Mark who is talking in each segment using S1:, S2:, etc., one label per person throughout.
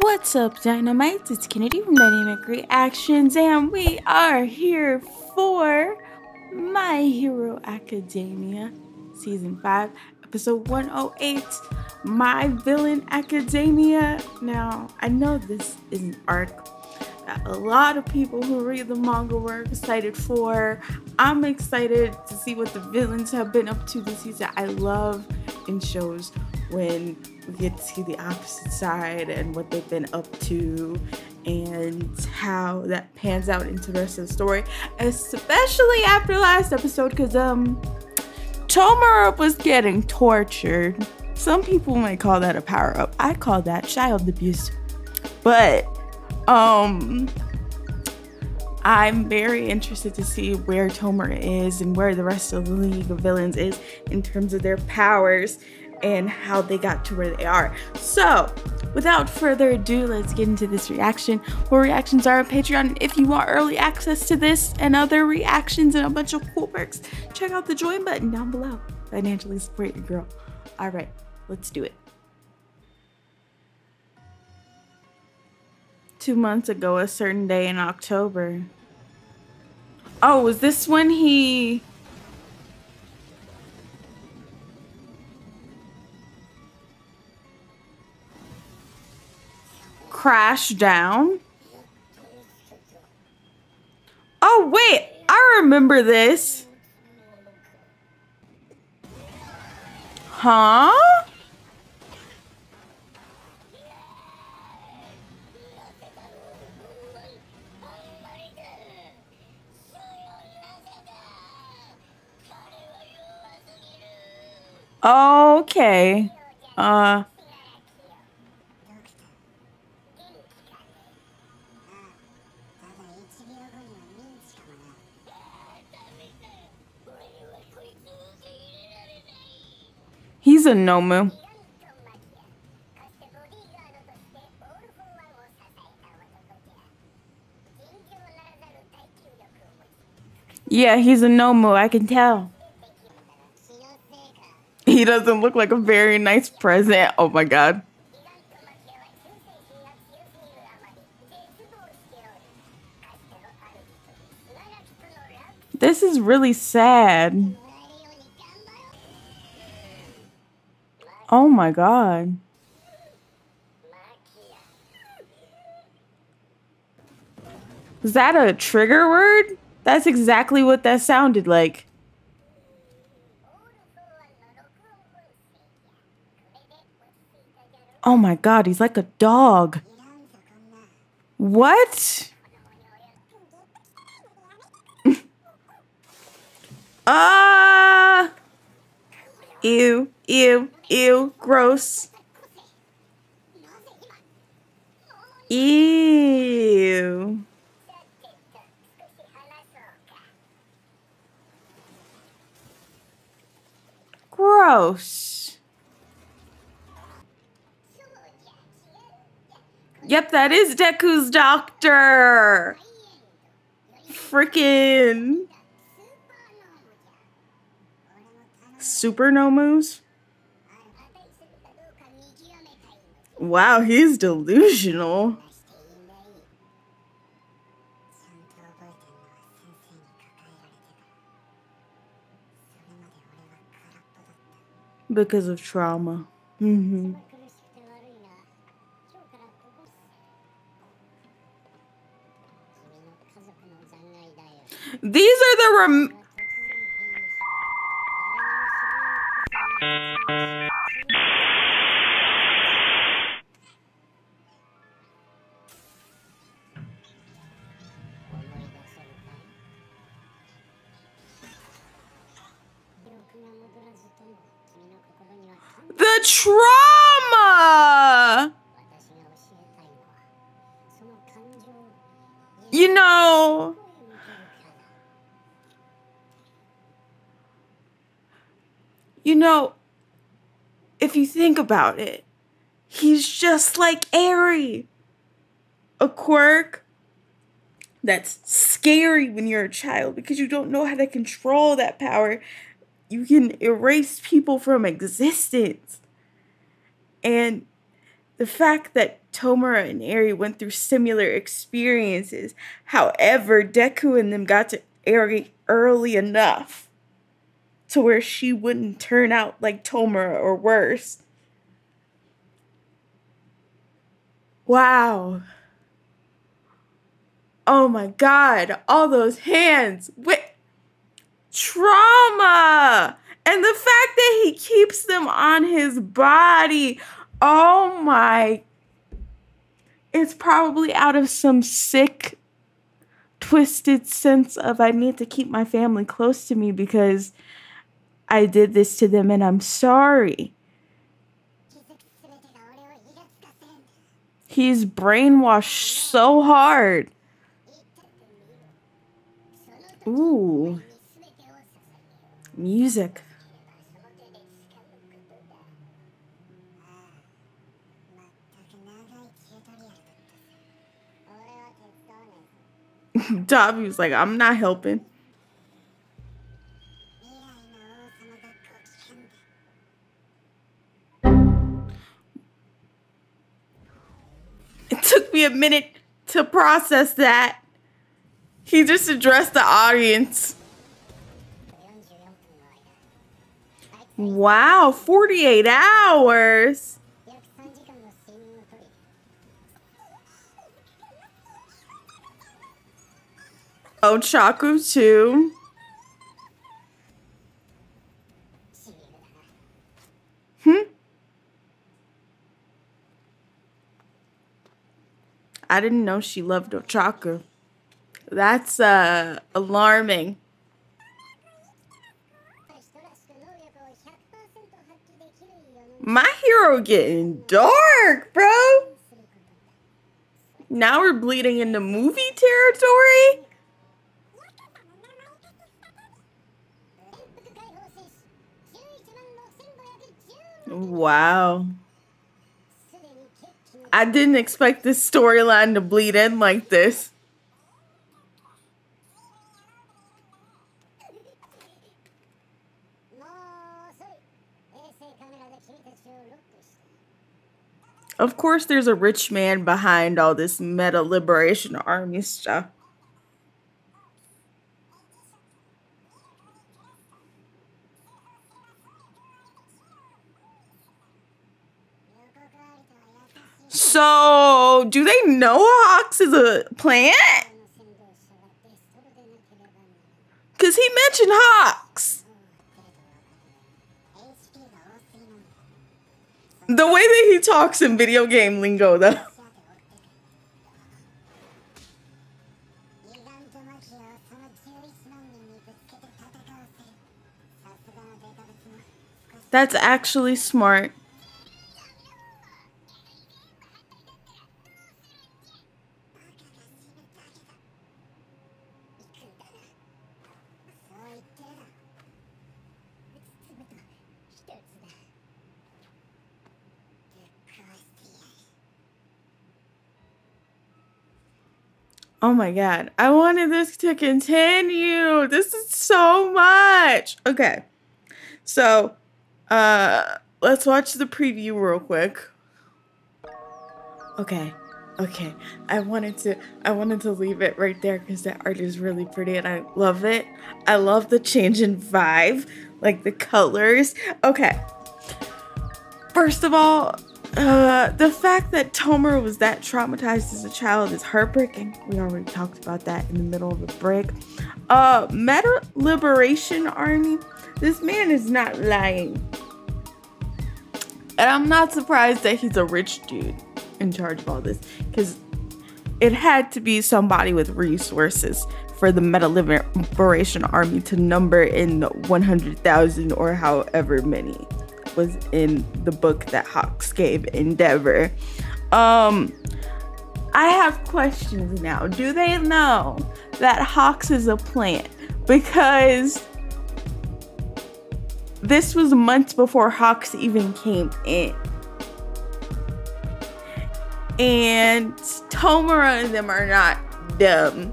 S1: What's up, Dynamites? It's Kennedy from KennedieProductions, and we are here for My Hero Academia Season 5, Episode 108, My Villain Academia. Now, I know this is an arc that a lot of people who read the manga were excited for. I'm excited to see what the villains have been up to this season. I love in shows when we get to see the opposite side and what they've been up to and how that pans out into the rest of the story, especially after last episode, because Tomura was getting tortured. Some people might call that a power-up. I call that child abuse. But I'm very interested to see where Tomura is and where the rest of the League of Villains is in terms of their powers and how they got to where they are. So, without further ado, let's get into this reaction. More reactions are on Patreon. If you want early access to this and other reactions and a bunch of cool perks, check out the join button down below. Financially support your girl. Alright, let's do it. 2 months ago, a certain day in October. Oh, was this when he... crashed down? Oh, wait, I remember this. Huh? Okay. He's a Nomu. Yeah, he's a Nomu, I can tell. He doesn't look like a very nice present. Oh my god. This is really sad. Oh my god. Was that a trigger word? That's exactly what that sounded like. Oh my god, he's like a dog. What? Ew, ew, ew, gross. Ew. Gross. Yep, that is Deku's doctor. Freaking Super Nomus. Wow, he's delusional. Because of trauma. These are the trauma! You know, if you think about it, he's just like Eri. A quirk that's scary when you're a child because you don't know how to control that power. You can erase people from existence. And the fact that Tomura and Eri went through similar experiences. However, Deku and them got to Eri early enough to where she wouldn't turn out like Tomura or worse. Wow. Oh my God, all those hands. Trauma. And the fact that he keeps them on his body. Oh my. It's probably out of some sick, twisted sense of I need to keep my family close to me because I did this to them and I'm sorry. He's brainwashed so hard. Ooh. Music. Dabi was like, I'm not helping. It took me a minute to process that. He just addressed the audience. Wow, 48 hours. Ochaku too. I didn't know she loved Ochaku. That's alarming. My hero getting dark, bro. Now we're bleeding into movie territory. Wow. I didn't expect this storyline to bleed in like this. Of course, there's a rich man behind all this Meta Liberation Army stuff. So, do they know Hawks is a plant? Because he mentioned Hawks. The way that he talks in video game lingo, though. That's actually smart. Oh my God, I wanted this to continue. This is so much. Okay, so let's watch the preview real quick. Okay. I wanted to leave it right there because that art is really pretty and I love it. I love the change in vibe, like the colors. Okay. First of all, the fact that Tomura was that traumatized as a child is heartbreaking. We already talked about that in the middle of the break. Meta Liberation Army. This man is not lying. And I'm not surprised that he's a rich dude in charge of all this. Because it had to be somebody with resources for the Meta Liberation Army to number in 100,000 or however many was in the book that Hawks gave Endeavor. I have questions now. Do they know that Hawks is a plant? Because this was months before Hawks even came in. And Tomura and them are not dumb.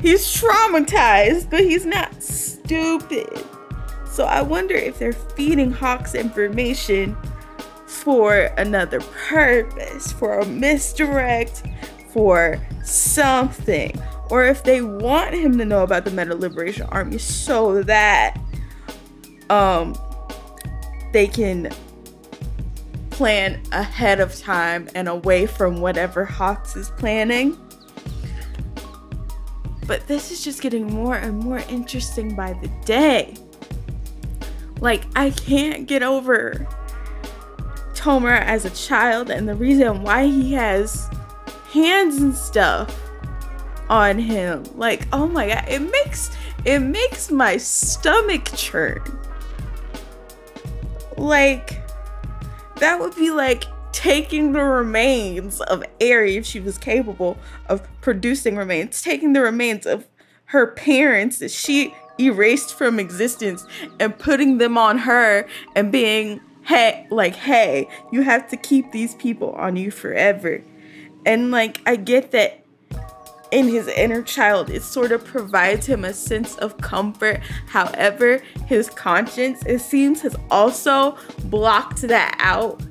S1: He's traumatized, but he's not stupid. So I wonder if they're feeding Hawks information for another purpose, for a misdirect, for something. Or if they want him to know about the Meta Liberation Army so that they can plan ahead of time and away from whatever Hawks is planning. But this is just getting more and more interesting by the day. Like, I can't get over Tomura as a child and the reason why he has hands and stuff on him. Like, oh my god, it makes my stomach churn. Like, that would be like taking the remains of Eri, if she was capable of producing remains, taking the remains of her parents that she erased from existence and putting them on her and being, hey, you have to keep these people on you forever. And like, I get that in his inner child, it sort of provides him a sense of comfort. However, his conscience, it seems, has also blocked that out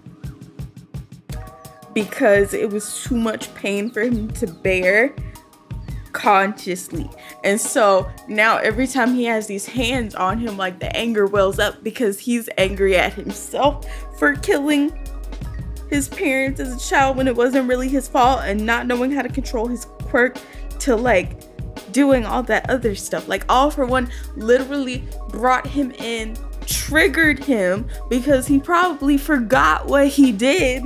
S1: because it was too much pain for him to bear consciously. And so now every time he has these hands on him, like, the anger wells up because he's angry at himself for killing his parents as a child when it wasn't really his fault, and not knowing how to control his quirk, to like doing all that other stuff. Like, All For One literally brought him in, triggered him because he probably forgot what he did,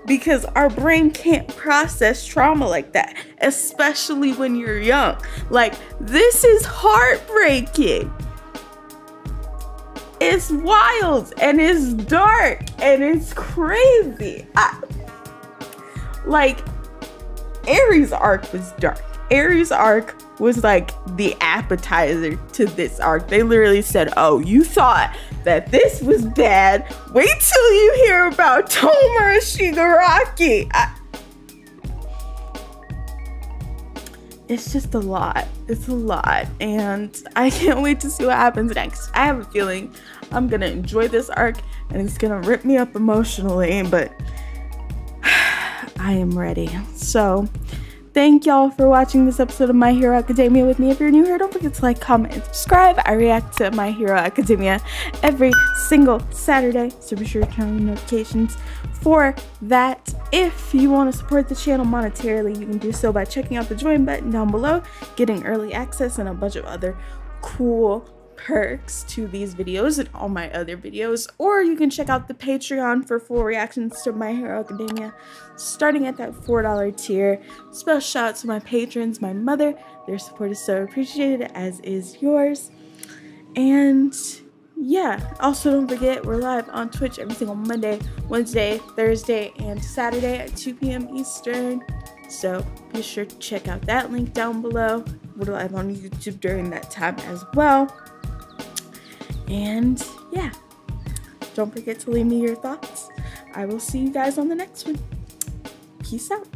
S1: because our brain can't process trauma like that, especially when you're young. Like, this is heartbreaking. It's wild and it's dark and it's crazy. Like, Eri's arc was dark. Eri's arc was like the appetizer to this arc. They literally said, oh, you thought that this was bad? Wait till you hear about Tomura Shigaraki. It's just a lot. It's a lot. And I can't wait to see what happens next. I have a feeling I'm going to enjoy this arc and it's going to rip me up emotionally, but I am ready. So, thank y'all for watching this episode of My Hero Academia with me. If you're new here, don't forget to like, comment, and subscribe. I react to My Hero Academia every single Saturday, so be sure to turn on notifications for that. If you want to support the channel monetarily, you can do so by checking out the join button down below, getting early access and a bunch of other cool perks to these videos and all my other videos. Or you can check out the Patreon for full reactions to My Hero Academia, starting at that $4 tier. Special shout out to my patrons, my mother. Their support is so appreciated, as is yours. And yeah, also don't forget, we're live on Twitch every single Monday, Wednesday, Thursday, and Saturday at 2 p.m. Eastern. So be sure to check out that link down below. We're live on YouTube during that time as well. And yeah, don't forget to leave me your thoughts. I will see you guys on the next one. Peace out.